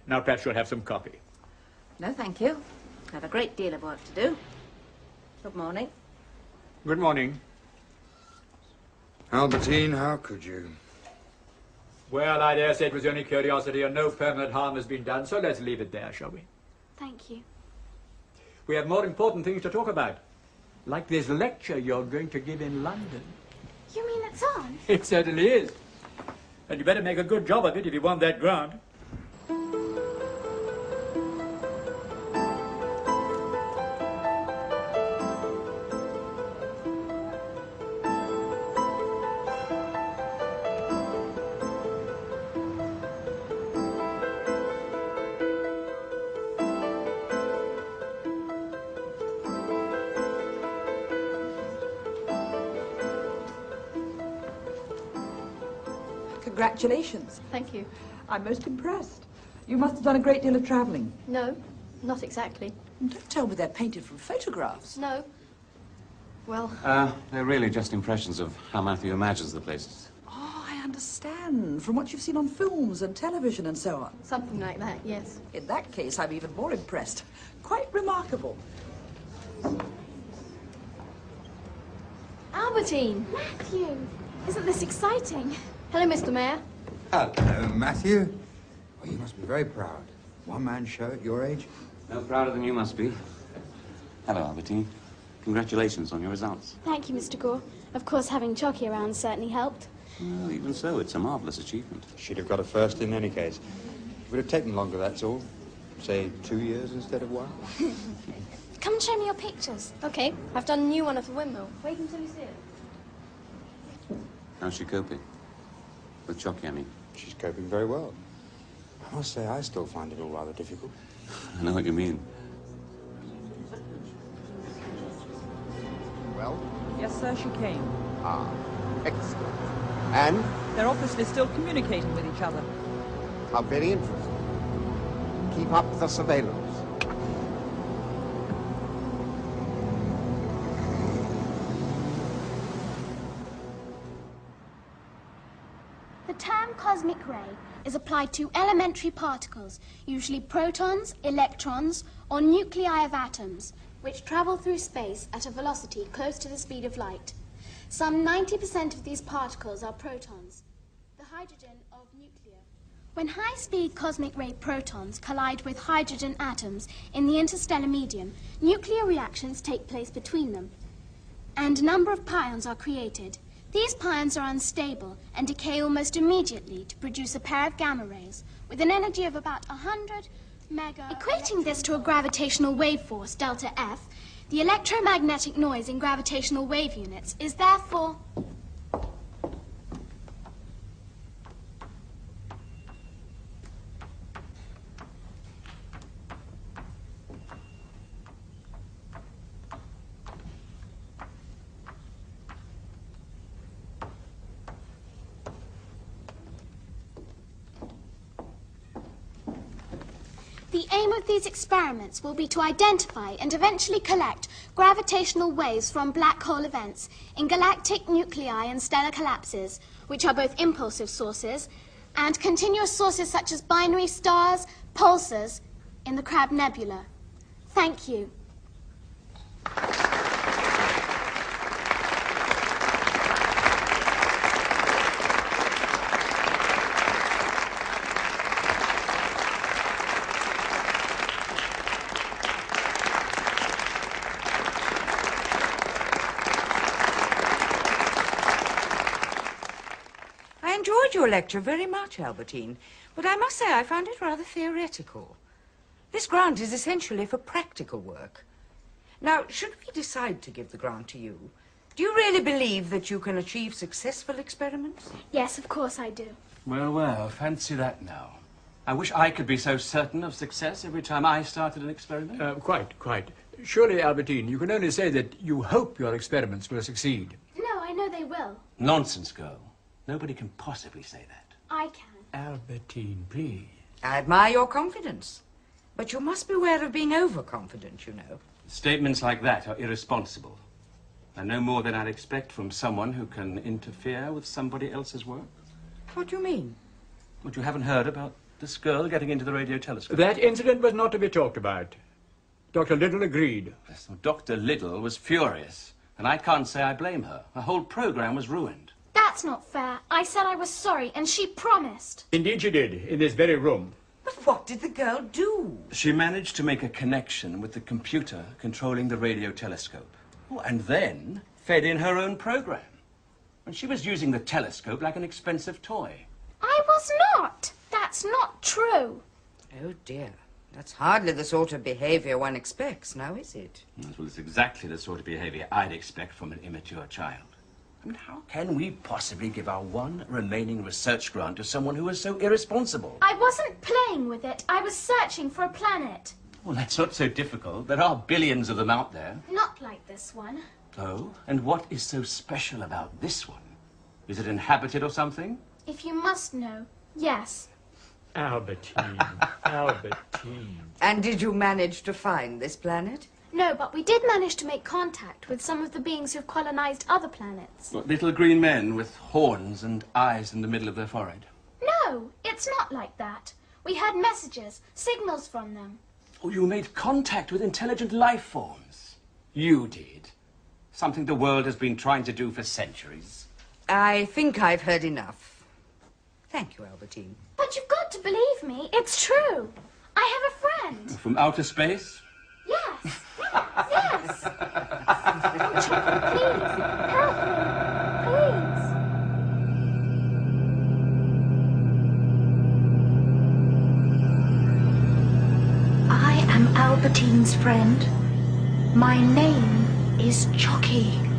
Now perhaps you'll have some coffee. No, thank you. I have a great deal of work to do. Good morning. Good morning. Albertine, how could you? Well, I dare say it was only curiosity and no permanent harm has been done, so let's leave it there, shall we? Thank you. We have more important things to talk about. Like this lecture you're going to give in London. You mean it's on? It certainly is. And you better make a good job of it if you want that grant. Congratulations. Thank you. I'm most impressed. You must have done a great deal of travelling. No, not exactly. Don't tell me they're painted from photographs. No. Well... They're really just impressions of how Matthew imagines the places. Oh, I understand. From what you've seen on films and television and so on. Something like that, yes. In that case, I'm even more impressed. Quite remarkable. Albertine! Matthew! Isn't this exciting? Hello, Mr. Mayor. Hello, Matthew. Oh, you must be very proud. One-man show at your age. No prouder than you must be. Hello, Albertine. Congratulations on your results. Thank you, Mr. Gore. Of course, having Chocky around certainly helped. Well, even so, it's a marvellous achievement. She'd have got a first in any case. It would have taken longer, that's all. Say 2 years instead of 1. Come and show me your pictures. Okay, I've done a new one of the windmill. Wait until you see it. How's she coping? With Chocky, I mean. She's coping very well. I must say, I still find it all rather difficult. I know what you mean. Well? Yes, sir, she came. Ah, excellent. And? They're obviously still communicating with each other. How very interesting. Keep up the surveillance. The term cosmic ray is applied to elementary particles, usually protons, electrons, or nuclei of atoms, which travel through space at a velocity close to the speed of light. Some 90% of these particles are protons, the hydrogen of nuclear. When high-speed cosmic ray protons collide with hydrogen atoms in the interstellar medium, nuclear reactions take place between them, and a number of pions are created. These pions are unstable and decay almost immediately to produce a pair of gamma rays with an energy of about 100 mega... Equating this to a gravitational wave force, delta F, the electromagnetic noise in gravitational wave units is therefore... The aim of these experiments will be to identify and eventually collect gravitational waves from black hole events in galactic nuclei and stellar collapses, which are both impulsive sources and continuous sources such as binary stars, pulsars in the Crab Nebula. Thank you. I enjoyed your lecture very much, Albertine, but I must say I found it rather theoretical. This grant is essentially for practical work. Now, should we decide to give the grant to you, do you really believe that you can achieve successful experiments? Yes, of course I do. Well, well, fancy that now. I wish I could be so certain of success every time I started an experiment. Quite. Surely, Albertine, you can only say that you hope your experiments will succeed. No, I know they will. Nonsense, girl. Nobody can possibly say that. I can. Albertine, please. I admire your confidence, but you must beware of being overconfident, you know. Statements like that are irresponsible. And no more than I'd expect from someone who can interfere with somebody else's work. What do you mean? What, you haven't heard about This girl getting into the radio telescope. That incident was not to be talked about. Dr. Little agreed. Yes, well, Dr. Little was furious, and I can't say I blame her. Her whole program was ruined. That's not fair. I said I was sorry, and she promised. Indeed she did, in this very room. But what did the girl do? She managed to make a connection with the computer controlling the radio telescope. Oh, and then fed in her own program. And she was using the telescope like an expensive toy. I was not. That's not true. Oh, dear. That's hardly the sort of behaviour one expects, now is it? Yes, well, it's exactly the sort of behaviour I'd expect from an immature child. I mean, how can we possibly give our one remaining research grant to someone who is so irresponsible? I wasn't playing with it. I was searching for a planet. Well, that's not so difficult. There are billions of them out there. Not like this one. Oh? And what is so special about this one? Is it inhabited or something? If you must know, yes. Albertine, Albertine. And did you manage to find this planet? No, but we did manage to make contact with some of the beings who've colonized other planets. What, little green men with horns and eyes in the middle of their forehead? No, it's not like that. We had messages, signals from them. Oh, you made contact with intelligent life forms. You did. Something the world has been trying to do for centuries. I think I've heard enough. Thank you, Albertine. But you've got to believe me. It's true. I have a friend. From outer space? Yes. Yes. Oh, Chocky, please. Help me. Please. I am Albertine's friend. My name is Chocky.